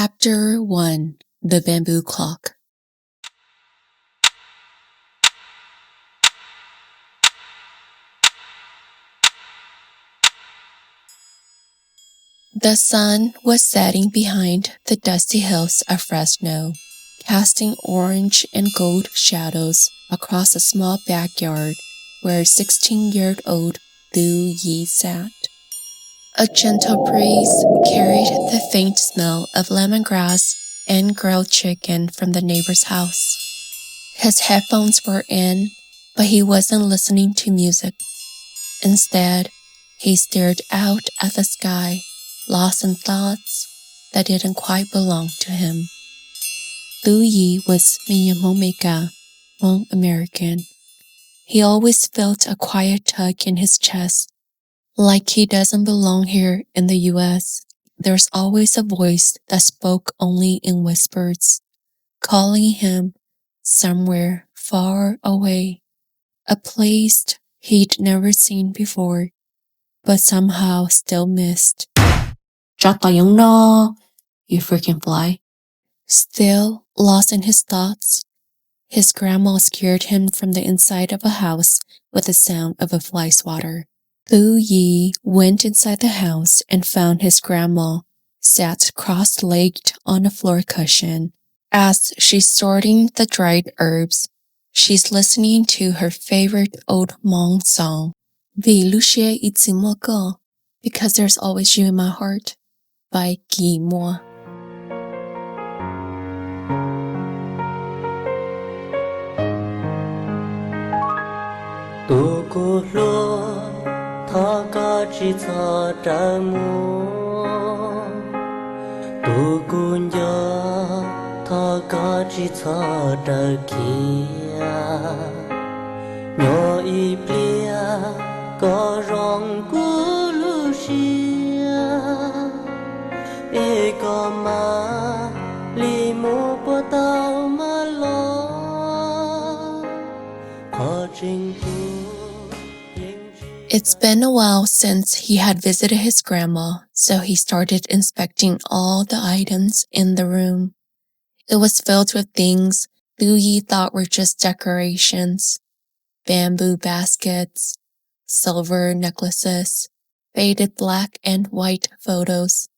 Chapter 1 The Bamboo Clock. The sun was setting behind the dusty hills of Fresno, casting orange and gold shadows across a small backyard where 16-year-old Thu Yi sat. A gentle breeze carried the faint smell of lemongrass and grilled chicken from the neighbor's house. His headphones were in, but he wasn't listening to music. Instead, he stared out at the sky, lost in thoughts that didn't quite belong to him. Thu Yi was Minyamomeka, Hmong American. He always felt a quiet tug in his chest, like he doesn't belong here in the U.S. There's always a voice that spoke only in whispers, calling him somewhere far away, a place he'd never seen before, but somehow still missed. Drop the young no, you freaking fly. Still lost in his thoughts, his grandma scared him from the inside of a house with the sound of a fly swatter. Thu Yi went inside the house and found his grandma sat cross-legged on a floor cushion. As she's sorting the dried herbs, she's listening to her favorite old Hmong song, Vì Lu Xie Y Tsi Mo Go, Because There's Always You in My Heart, by Gi Mo. Tu cô lo tha ca chi cha tra mu tu cô nhớ tha ca chi cha tra kia nhỏ y plia có rong cô lu xia e có ma li mu po tao ma lo khó trình tu. It's been a while since he had visited his grandma, so he started inspecting all the items in the room. It was filled with things Thu Yi thought were just decorations. Bamboo baskets, silver necklaces, faded black and white photos.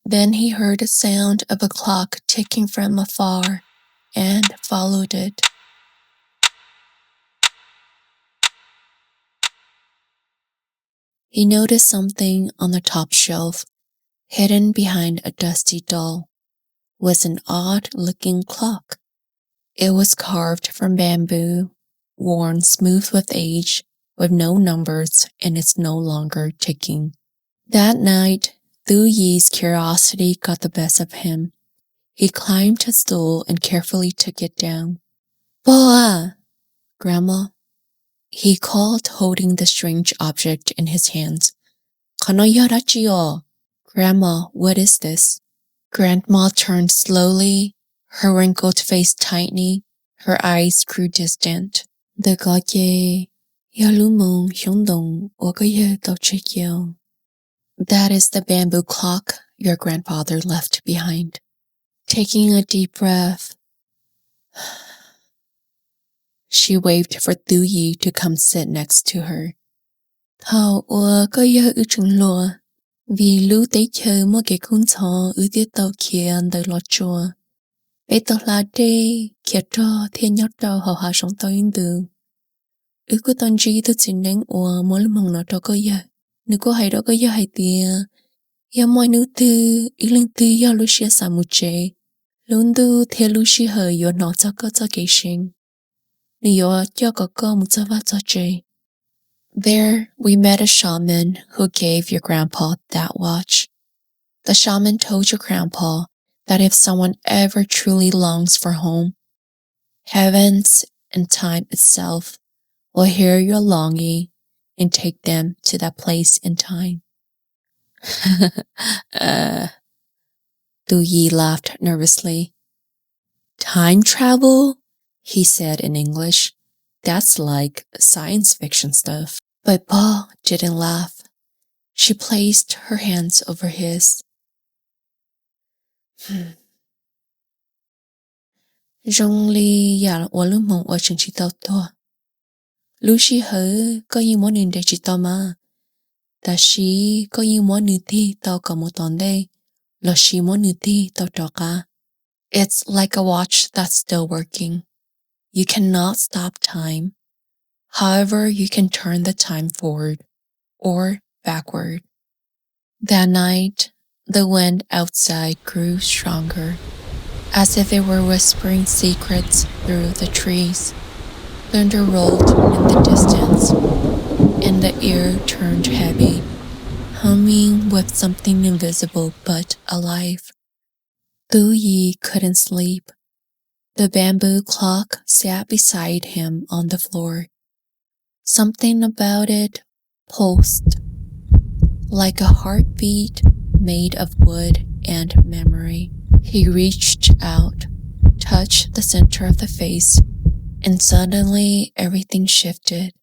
Then he heard the sound of a clock ticking from afar and followed it. He noticed something on the top shelf, hidden behind a dusty doll, was an odd-looking clock. It was carved from bamboo, worn smooth with age, with no numbers, and it's no longer ticking. That night, Thu Yi's curiosity got the best of him. He climbed a stool and carefully took it down. Boa! Grandma, he called, holding the strange object in his hands. Grandma, what is this? Grandma turned slowly, her wrinkled face tightening, her eyes grew distant. That is the bamboo clock your grandfather left behind. Taking a deep breath, she waved for Thu Yi to come sit next to her. Vì lưu tế chờ một cái con chó ở tiết tàu kia અંદર lọt chùa. Bây tàu là đê, kia cho thiên nhóc tàu hào hạ sống tàu yên tử. Ứ cô tàu chí tôi xin đánh ủa mỗi lần mong nó cho có giờ. Nếu cô hay đó có giờ hay tìa. Yêu mọi nữ tư, ý linh tư yêu lưu xia xa mù chế. Luôn tư thiên lưu xia hờ yêu nó cho có cho kế sinh. Nếu yêu cho có một cho vá cho chế. There, we met a shaman who gave your grandpa that watch. The shaman told your grandpa that if someone ever truly longs for home, heavens and time itself will hear your longing and take them to that place in time. Thu Yi laughed nervously. Time travel? He said in English. That's like science fiction stuff. But Pa didn't laugh. She placed her hands over his. Rong li ya wa lu mong wa chừng chỉ tao to. Lu shi hở có những món nền để chỉ tao mà. Ta shi có những món nền thì tao có một tuần đây. Lo shi món nền thì tao trọ cả. It's like a watch that's still working. You cannot stop time. However, you can turn the time forward or backward. That night, the wind outside grew stronger, as if it were whispering secrets through the trees. Thunder rolled in the distance, and the air turned heavy, humming with something invisible but alive. Thu Yi couldn't sleep. The bamboo clock sat beside him on the floor. Something about it pulsed, like a heartbeat made of wood and memory. He reached out, touched the center of the face, and suddenly everything shifted.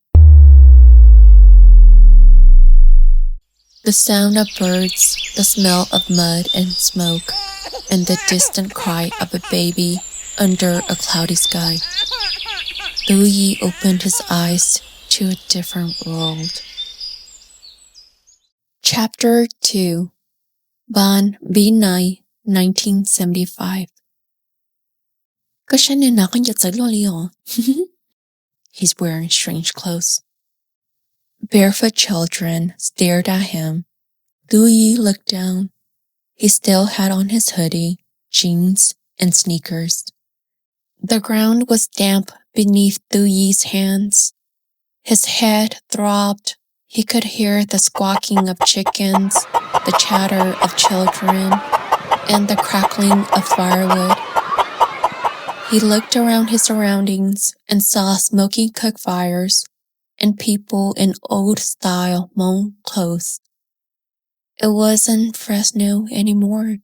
The sound of birds, the smell of mud and smoke, and the distant cry of a baby under a cloudy sky. Thu Yi opened his eyes to a different world. Chapter 2. Ban Vinai, 1975. He's wearing strange clothes. Barefoot children stared at him. Thu Yi looked down. He still had on his hoodie, jeans, and sneakers. The ground was damp beneath Thu Yi's hands. His head throbbed. He could hear the squawking of chickens, the chatter of children, and the crackling of firewood. He looked around his surroundings and saw smoky cook fires and people in old-style Hmong clothes. It wasn't Fresno anymore.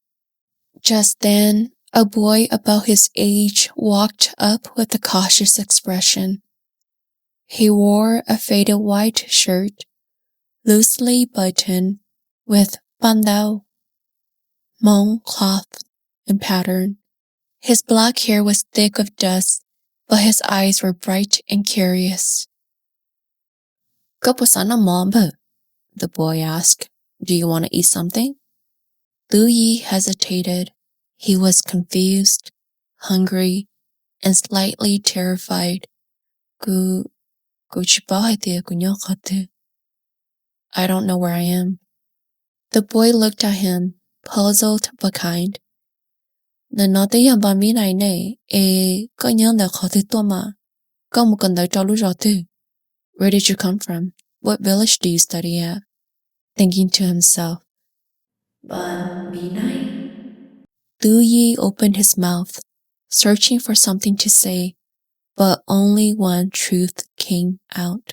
Just then, a boy about his age walked up with a cautious expression. He wore a faded white shirt, loosely buttoned, with bandao, Hmong cloth and pattern. His black hair was thick with dust, but his eyes were bright and curious. The boy asked. Do you want to eat something? Thu Yi hesitated. He was confused, hungry, and slightly terrified. I don't know where I am. The boy looked at him, puzzled but kind. Where did you come from? What village do you study at? Thinking to himself, Ban Binai? Thu Yi opened his mouth, searching for something to say, but only one truth came out.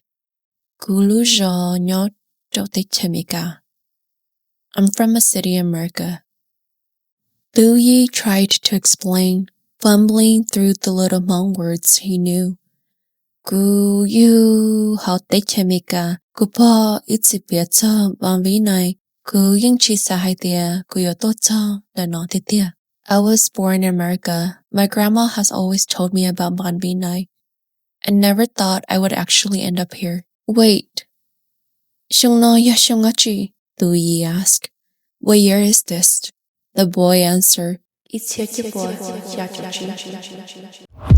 I'm from a city in America. Thu Yi tried to explain, fumbling through the little Hmong words he knew. I was born in America. My grandma has always told me about Ban Binai. I never thought I would actually end up here. Wait. Thu Yi asked. What year is this? The boy answered.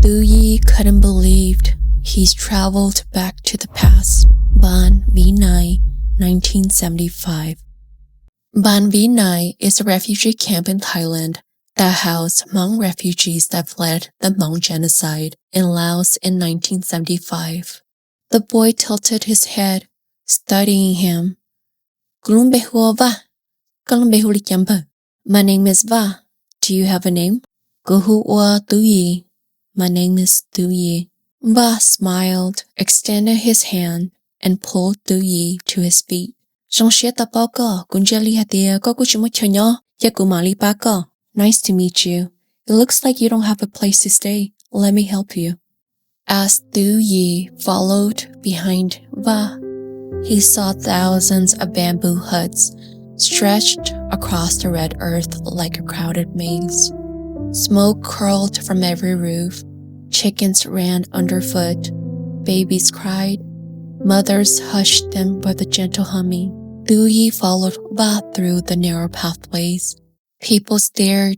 Thu Yi couldn't believe he's traveled back to the past. Ban Binai, 1975. Ban Binai is a refugee camp in Thailand that housed Hmong refugees that fled the Hmong genocide in Laos in 1975. The boy tilted his head, studying him. My name is Va. Do you have a name? Thu Yi. My name is Thu Yi. Va smiled, extended his hand, and pulled Thu Yi to his feet. Nice to meet you. It looks like you don't have a place to stay. Let me help you. As Thu Yi followed behind Va, he saw thousands of bamboo huts stretched across the red earth like a crowded maze. Smoke curled from every roof. Chickens ran underfoot. Babies cried. Mothers hushed them with a gentle humming. Duyi followed Va through the narrow pathways. People stared,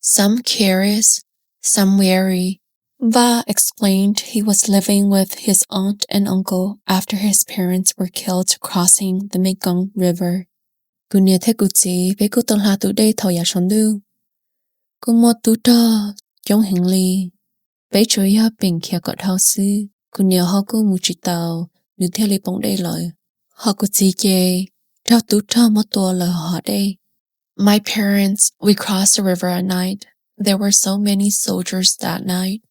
some curious, some wary. Va explained he was living with his aunt and uncle after his parents were killed crossing the Mekong River. Kunia te kutsi be kutong ha tu de thao ya shondu. Kumo tu ta yong hing li. Be cho ya ping kia got hao sư. Kunia ho ku mu chi tao nu te li pong de loi. Ho kutsi ke tao tu ta mo to lo ho de. My parents, we crossed the river at night. There were so many soldiers that night.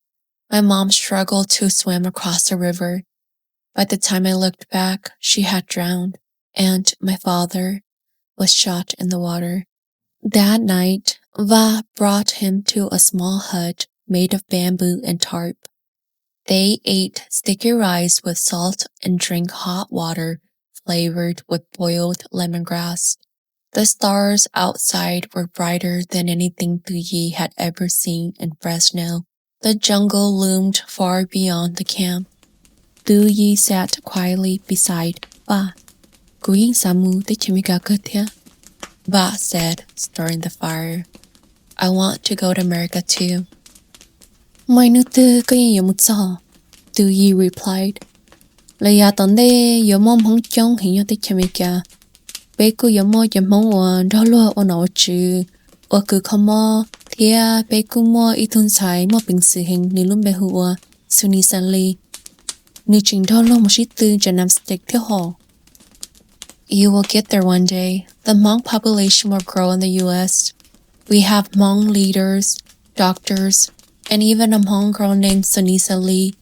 My mom struggled to swim across the river. By the time I looked back, she had drowned, and my father was shot in the water. That night, Va brought him to a small hut made of bamboo and tarp. They ate sticky rice with salt and drank hot water flavored with boiled lemongrass. The stars outside were brighter than anything Duyi had ever seen in Fresno. The jungle loomed far beyond the camp. Duyi sat quietly beside Va. Going samu te chimika kutia. Va said, stirring the fire. I want to go to America too. Mai nu tu ko yin yo mutsa. Duyi replied. Le ya tonde yo mom hong chong hin yo te chimika. Bé cô yo mo yo mong wan đó lo o no chu o ku khomo thia bé cô mo I thun sai mo ping si hình ni lum be huwa suni sanli ni ching đó lo mo shi tu janam stick the ho. You will get there one day. The Hmong population will grow in the US. We have Hmong leaders, doctors, and even a Hmong girl named Sunisa Lee,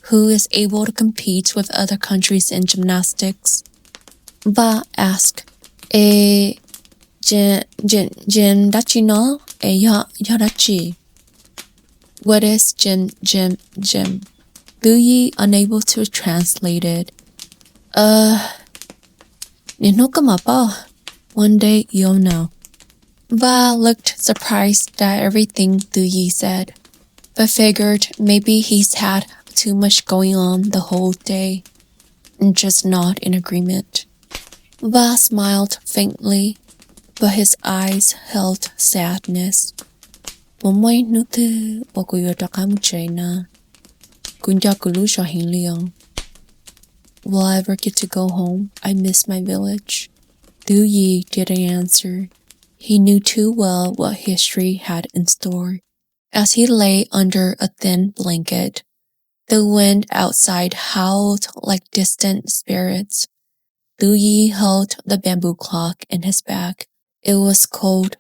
who is able to compete with other countries in gymnastics. Va asked, Jin dachi no? Ya dachi. What is Jin? Duyi unable to translate it. Ninokama. One day you'll know. Va looked surprised at everything Duyi said, but figured maybe he's had too much going on the whole day and just not in agreement. Va smiled faintly, but his eyes held sadness. Will I ever get to go home? I miss my village. Duyi didn't answer. He knew too well what history had in store. As he lay under a thin blanket, the wind outside howled like distant spirits. Duyi held the bamboo clock in his back. It was cold,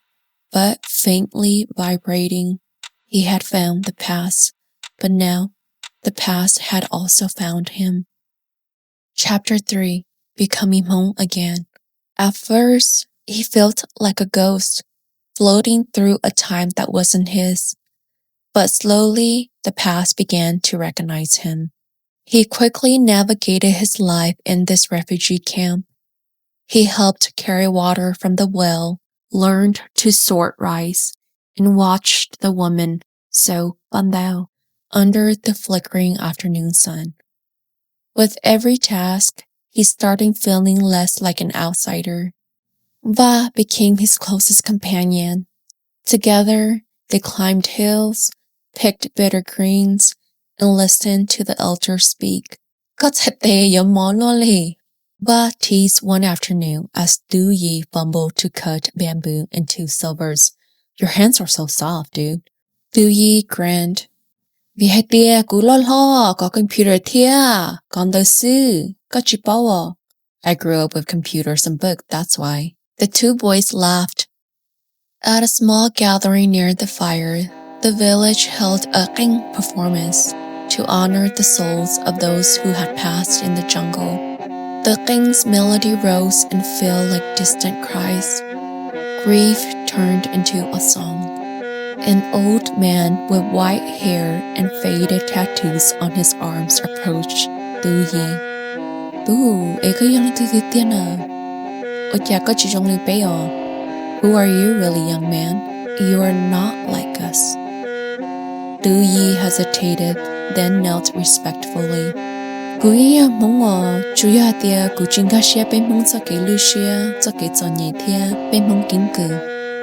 but faintly vibrating. He had found the past, but now the past had also found him. Chapter 3. Becoming Hmong Again. At first, he felt like a ghost, floating through a time that wasn't his. But slowly, the past began to recognize him. He quickly navigated his life in this refugee camp. He helped carry water from the well, learned to sort rice, and watched the woman sew bandao under the flickering afternoon sun. With every task, he started feeling less like an outsider. Va became his closest companion. Together, they climbed hills, picked bitter greens, and listened to the elders speak. Va teased one afternoon as Duyi fumbled to cut bamboo into silvers. Your hands are so soft, dude. Duyi grinned. Vì hai tia cú lo lo, có computer tia, con đời sư, có chỉ bao. I grew up with computers and books, that's why. The two boys laughed. At a small gathering near the fire, the village held a king performance to honor the souls of those who had passed in the jungle. The king's melody rose and fell like distant cries. Grief turned into a song. An old man with white hair and faded tattoos on his arms approached Duyi. Who are you really, young man? You are not like us. Du Yi hesitated, then knelt respectfully.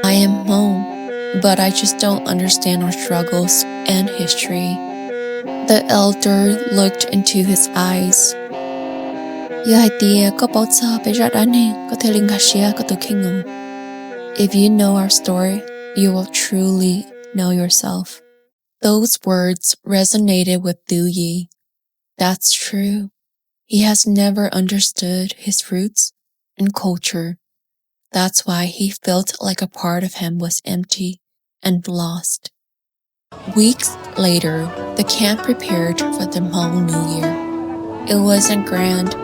I am Hmong, but I just don't understand our struggles and history. The elder looked into his eyes. If you know our story, you will truly know yourself. Those words resonated with Du Yi. That's true. He has never understood his roots and culture. That's why he felt like a part of him was empty and lost. Weeks later, the camp prepared for the Hmong New Year. It wasn't grand,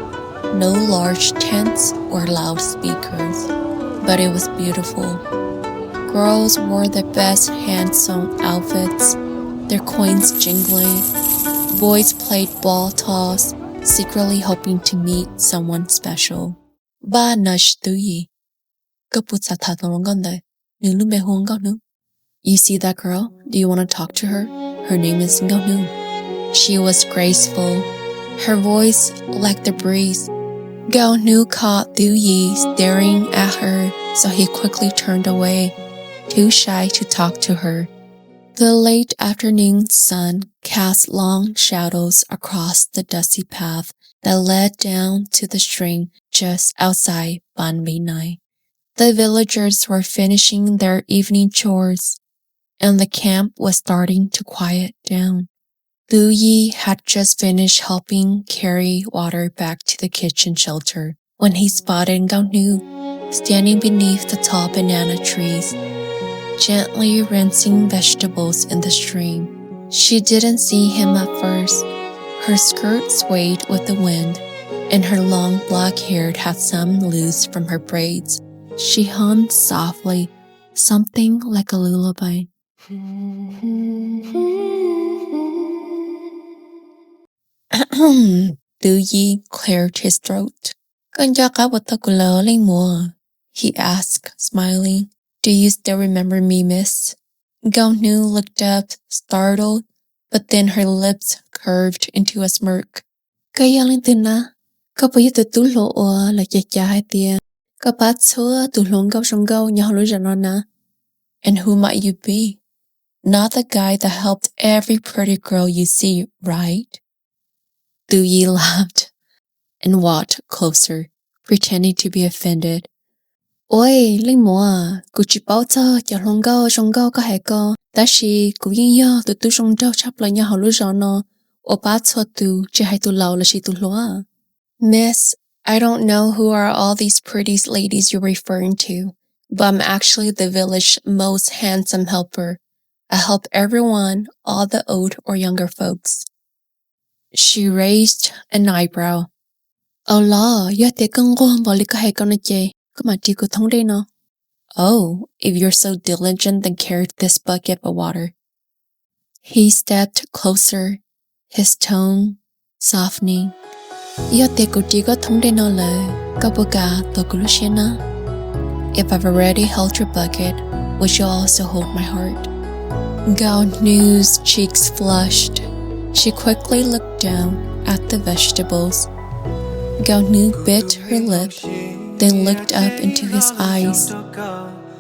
no large tents or loudspeakers, but it was beautiful. Girls wore their best hand-sewn outfits, their coins jingling. Boys played ball toss, secretly hoping to meet someone special. Ba nudged Du Yi. You see that girl? Do you want to talk to her? Her name is Ngao. She was graceful, her voice like the breeze. Ngao caught Du Yi staring at her, so he quickly turned away, too shy to talk to her. The late afternoon sun cast long shadows across the dusty path that led down to the stream just outside Ban Binai. The villagers were finishing their evening chores, and the camp was starting to quiet down. Du Yi had just finished helping carry water back to the kitchen shelter when he spotted Ngao Nu standing beneath the tall banana trees, gently rinsing vegetables in the stream. She didn't see him at first. Her skirt swayed with the wind, and her long black hair had some loose from her braids. She hummed softly, something like a lullaby. Du Yi cleared his throat. He asked, smiling. Do you still remember me, miss? Ngao Nu looked up, startled, but then her lips curved into a smirk. And who might you be? Not the guy that helped every pretty girl you see, right? Du Yi laughed and walked closer, pretending to be offended. Ôi, Linh mùa à, cụ chỉ bảo cho lòng gao có hệ co. Đã sĩ cụ yên yo tụi tôi trong trao chắp lại nhau họ lưu rõ nó. Ô bá cho tụi, chỉ hay tụi lâu là sĩ tụi loa. Miss, I don't know who are all these pretty ladies you're referring to, but I'm actually the village's most handsome helper. I help everyone, all the old or younger folks. She raised an eyebrow. Oh la, yo te con go bỏ lý có hệ con chê. Oh, if you're so diligent, then carry this bucket of water. He stepped closer, his tone softening. If I've already held your bucket, would you also hold my heart? Ngao Nu's cheeks flushed. She quickly looked down at the vegetables. Ngao Nu bit her lip, then looked up into his eyes.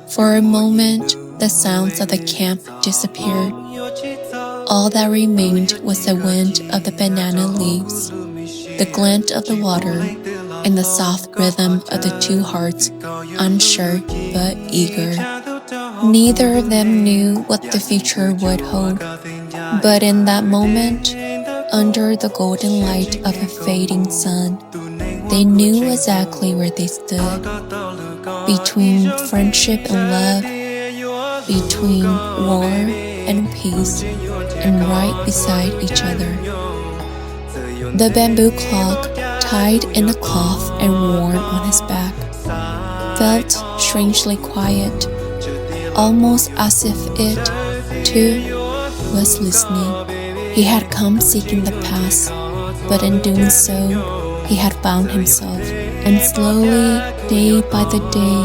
For a moment, the sounds of the camp disappeared. All that remained was the wind of the banana leaves, the glint of the water, and the soft rhythm of the two hearts, unsure but eager. Neither of them knew what the future would hold, but in that moment, under the golden light of a fading sun, they knew exactly where they stood, between friendship and love, between war and peace, and right beside each other. The bamboo clock, tied in a cloth and worn on his back, felt strangely quiet, almost as if it, too, was listening. He had come seeking the past, but in doing so, he had found himself, and slowly day by the day,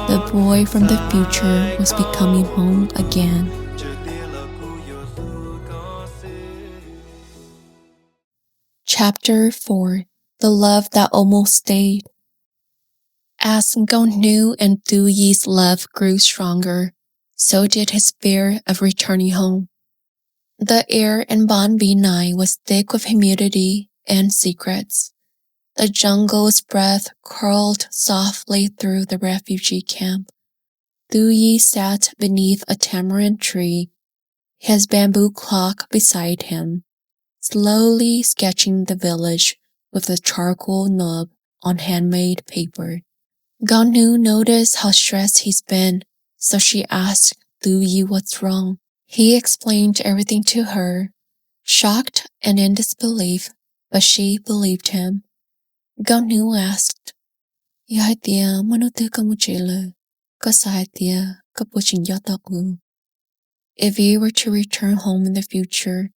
the boy from the future was becoming home again. Chapter 4. The Love That Almost Stayed. As Gonu and Du Yi's love grew stronger, so did his fear of returning home. The air in Ban Binai was thick with humidity and secrets. The jungle's breath curled softly through the refugee camp. Du Yi sat beneath a tamarind tree, his bamboo clock beside him, slowly sketching the village with a charcoal nub on handmade paper. Gonu noticed how stressed he's been, so she asked Du Yi what's wrong. He explained everything to her, shocked and in disbelief, but she believed him. Gonu asked, If you were to return home in the future,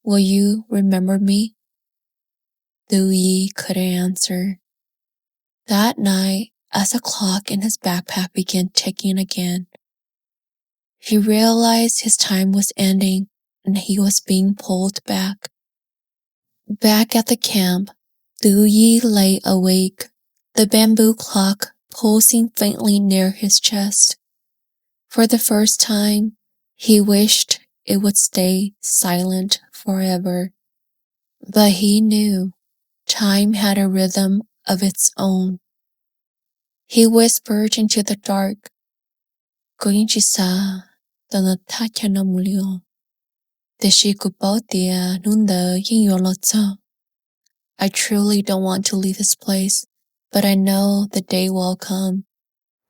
will you remember me? Du Yi couldn't answer. That night, as the clock in his backpack began ticking again, he realized his time was ending and he was being pulled back. Back at the camp, Du Yi lay awake, the bamboo clock pulsing faintly near his chest. For the first time, he wished it would stay silent forever. But he knew time had a rhythm of its own. He whispered into the dark, I truly don't want to leave this place, but I know the day will come.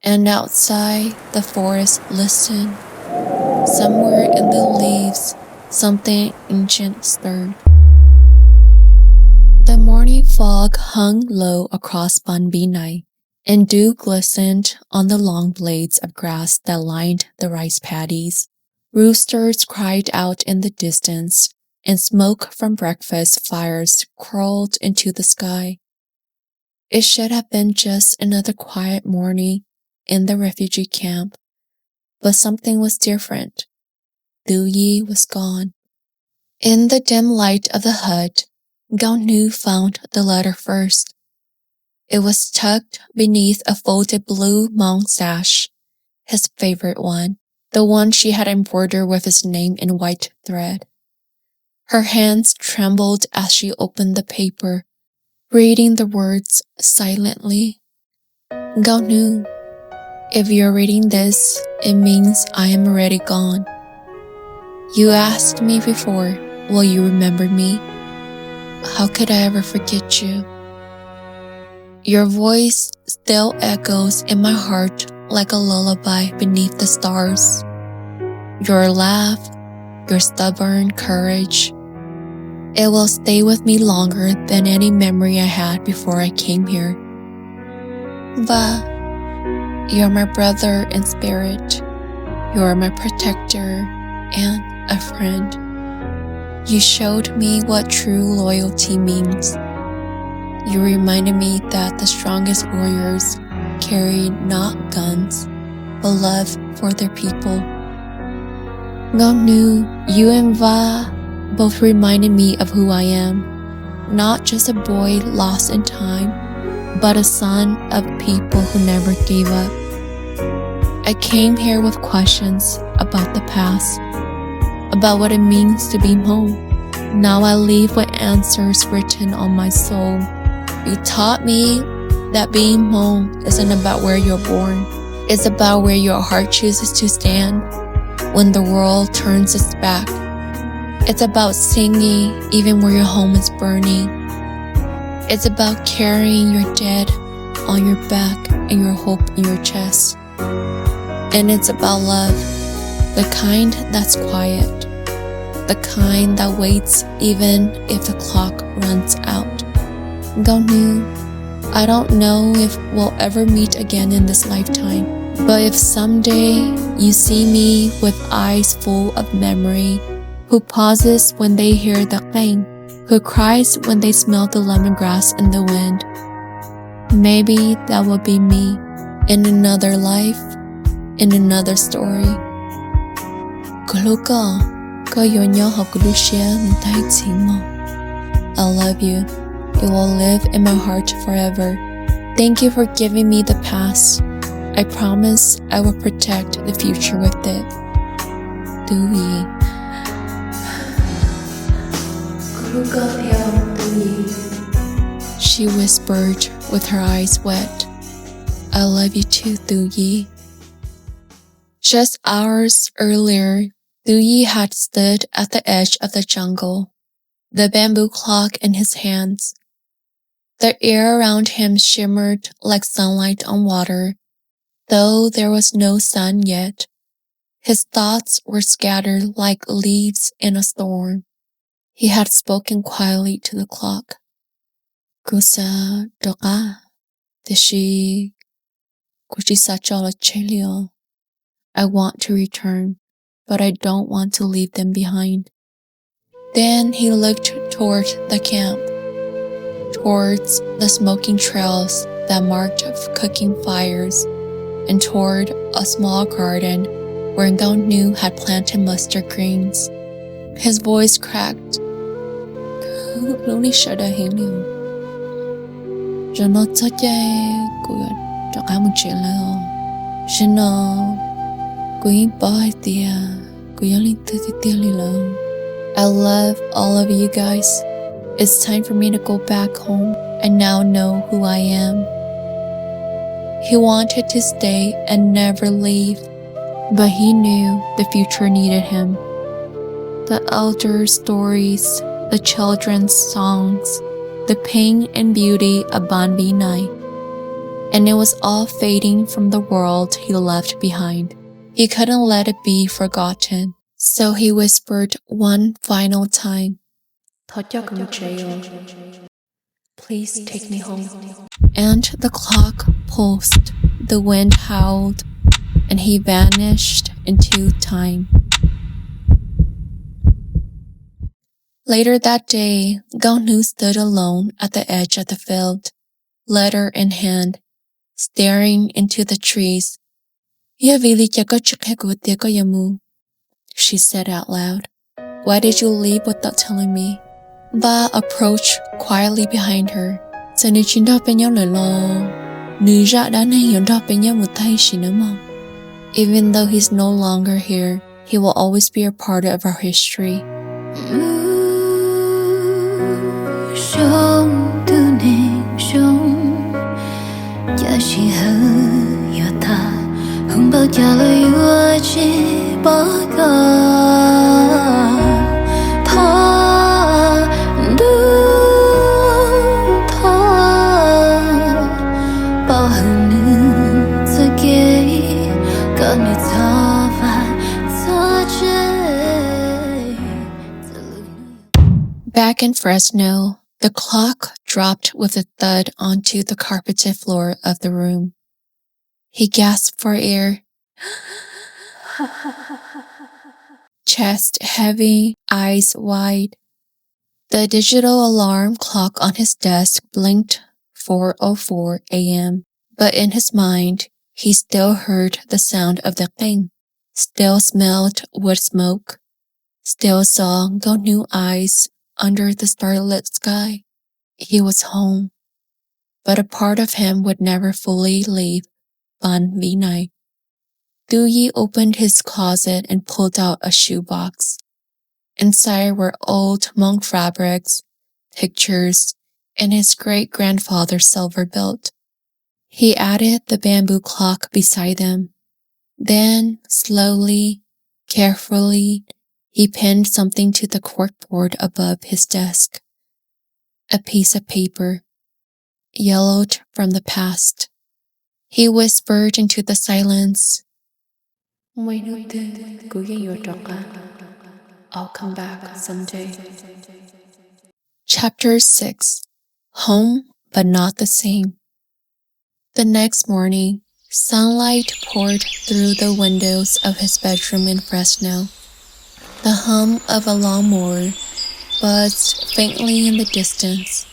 And outside, the forest listened. Somewhere in the leaves, something ancient stirred. The morning fog hung low across Ban Binai, and dew glistened on the long blades of grass that lined the rice paddies. Roosters cried out in the distance, and smoke from breakfast fires curled into the sky. It should have been just another quiet morning in the refugee camp, but something was different. Du Yi was gone. In the dim light of the hut, Gonu found the letter first. It was tucked beneath a folded blue Hmong sash, his favorite one, the one she had embroidered with his name in white thread. Her hands trembled as she opened the paper, reading the words silently. Gonu, if you're reading this, it means I am already gone. You asked me before, will you remember me? How could I ever forget you? Your voice still echoes in my heart like a lullaby beneath the stars. Your laugh, your stubborn courage, it will stay with me longer than any memory I had before I came here. But you're my brother in spirit. You're my protector and a friend. You showed me what true loyalty means. You reminded me that the strongest warriors carry not guns, but love for their people. Gonu, you and Va both reminded me of who I am. Not just a boy lost in time, but a son of people who never gave up. I came here with questions about the past, about what it means to be Hmong. Now I leave with answers written on my soul. You taught me that being Hmong isn't about where you're born. It's about where your heart chooses to stand when the world turns its back. It's about singing even where your home is burning. It's about carrying your dead on your back and your hope in your chest. And it's about love, the kind that's quiet, the kind that waits even if the clock runs out. Gonu, I don't know if we'll ever meet again in this lifetime, but if someday you see me with eyes full of memory, who pauses when they hear the clang, who cries when they smell the lemongrass in the wind, Maybe that will be me in another life, in another story. I love you. It will live in my heart forever. Thank you for giving me the past. I promise I will protect the future with it. Dewey. She whispered with her eyes wet. I love you too, Dewey. Just hours earlier, Dewey had stood at the edge of the jungle, the bamboo clock in his hands. The air around him shimmered like sunlight on water, though there was no sun yet. His thoughts were scattered like leaves in a storm. He had spoken quietly to the clock. Kusa doka, tishi, kuchisachola chelio. I want to return, but I don't want to leave them behind. Then he looked toward the camp, towards the smoking trails that marked cooking fires, and toward a small garden where Ngao had planted mustard greens. His voice cracked. I love all of you guys. It's time for me to go back home. I now know who I am. He wanted to stay and never leave, but he knew the future needed him. The elder stories, the children's songs, the pain and beauty of Ban Vinai. And it was all fading from the world he left behind. He couldn't let it be forgotten, so he whispered one final time, please take me home. And the clock pulsed, the wind howled, and he vanished into time. Later that day, Ngao stood alone at the edge of the field, letter in hand, staring into the trees. She said out loud. Why did you leave without telling me? Ba approached quietly behind her. Even though he's no longer here, he will always be a part of our history. Back in Fresno, the clock dropped with a thud onto the carpeted floor of the room. He gasped for air. Chest heavy, eyes wide. The digital alarm clock on his desk blinked 4:04 a.m., but in his mind, he still heard the sound of the qing, still smelled wood smoke, still saw Ngao eyes under the starlit sky. He was home, but a part of him would never fully leave Ban Vinai. Dewey opened his closet and pulled out a shoebox. Inside were old Hmong fabrics, pictures, and his great-grandfather's silver belt. He added the bamboo clock beside them. Then, slowly, carefully, he pinned something to the corkboard above his desk. A piece of paper, yellowed from the past. He whispered into the silence, I'll come back someday. Chapter 6. Home, but not the same. The next morning, sunlight poured through the windows of his bedroom in Fresno. The hum of a lawnmower buzzed faintly in the distance.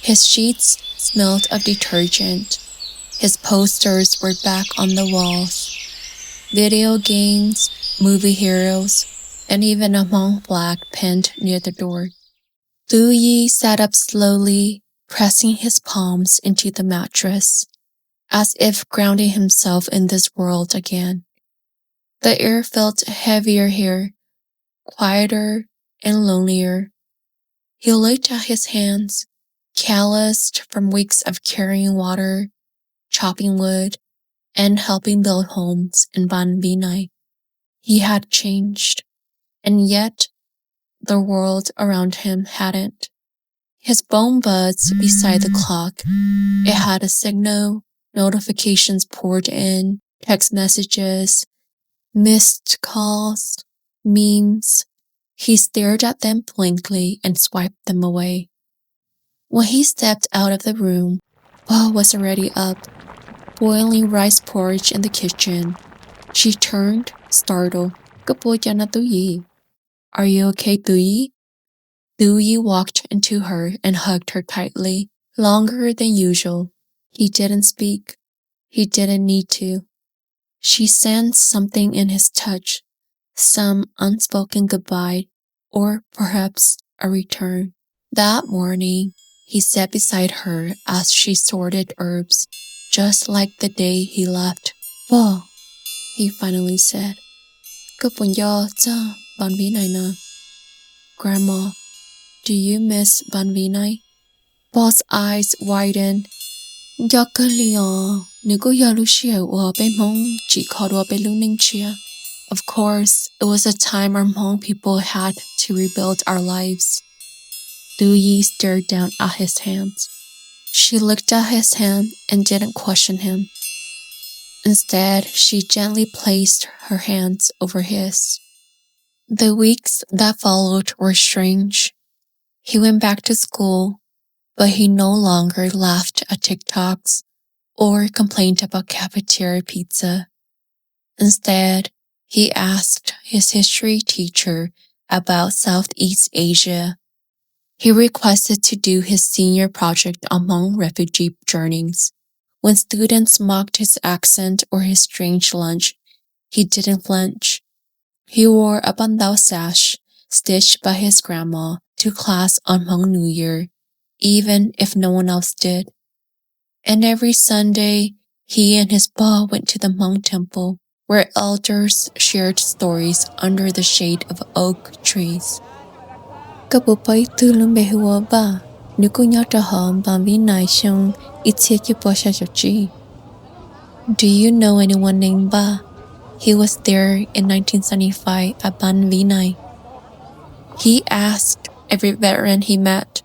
His sheets smelled of detergent. His posters were back on the walls. Video games, movie heroes, and even a Hmong flag pinned near the door. Lu Yi sat up slowly, pressing his palms into the mattress, as if grounding himself in this world again. The air felt heavier here, quieter and lonelier. He looked at his hands, calloused from weeks of carrying water, chopping wood, and helping build homes in Ban Vinai. He had changed, and yet the world around him hadn't. His bone buds beside the clock, it had a signal, notifications poured in, text messages, missed calls, memes. He stared at them blankly and swiped them away. When he stepped out of the room, Ba was already up, boiling rice porridge in the kitchen. She turned, startled. Are you okay, Tu Yi? Tu Yi walked into her and hugged her tightly, longer than usual. He didn't speak. He didn't need to. She sensed something in his touch, some unspoken goodbye, or perhaps a return. That morning, he sat beside her as she sorted herbs, just like the day he left. Ba, he finally said. Grandma, do you miss Ban Vinai? Ba's eyes widened. Of course, it was a time our Hmong people had to rebuild our lives. Lu Yi stared down at his hands. She looked at his hand and didn't question him. Instead, she gently placed her hands over his. The weeks that followed were strange. He went back to school, but he no longer laughed at TikToks or complained about cafeteria pizza. Instead, he asked his history teacher about Southeast Asia. He requested to do his senior project on Hmong refugee journeys. When students mocked his accent or his strange lunch, he didn't flinch. He wore a bandao sash stitched by his grandma to class on Hmong New Year, even if no one else did. And every Sunday, he and his ba went to the Hmong temple, where elders shared stories under the shade of oak trees. Do you know anyone named Ba? He was there in 1975 at Ban Vinai. He asked every veteran he met.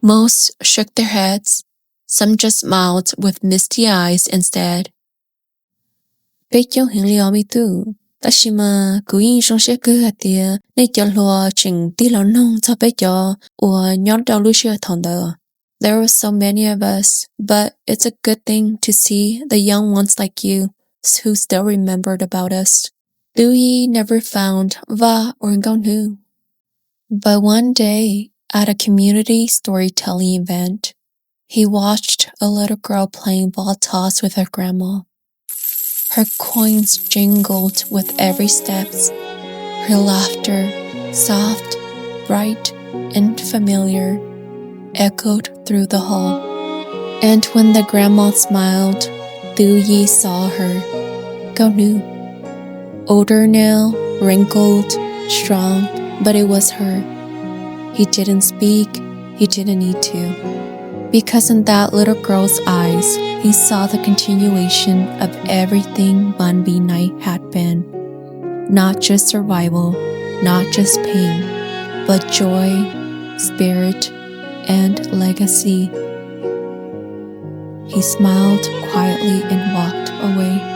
Most shook their heads. Some just smiled with misty eyes and said, There were so many of us, but it's a good thing to see the young ones like you who still remembered about us. Lu Yi never found Va or Gonu. But one day, at a community storytelling event, he watched a little girl playing ball toss with her grandma. Her coins jingled with every step. Her laughter, soft, bright, and familiar, echoed through the hall. And when the grandma smiled, Lu Yi saw her. Gonu. Older now, wrinkled, strong, but it was her. He didn't speak, he didn't need to. Because in that little girl's eyes, he saw the continuation of everything Ban Vinai had been. Not just survival, not just pain, but joy, spirit, and legacy. He smiled quietly and walked away.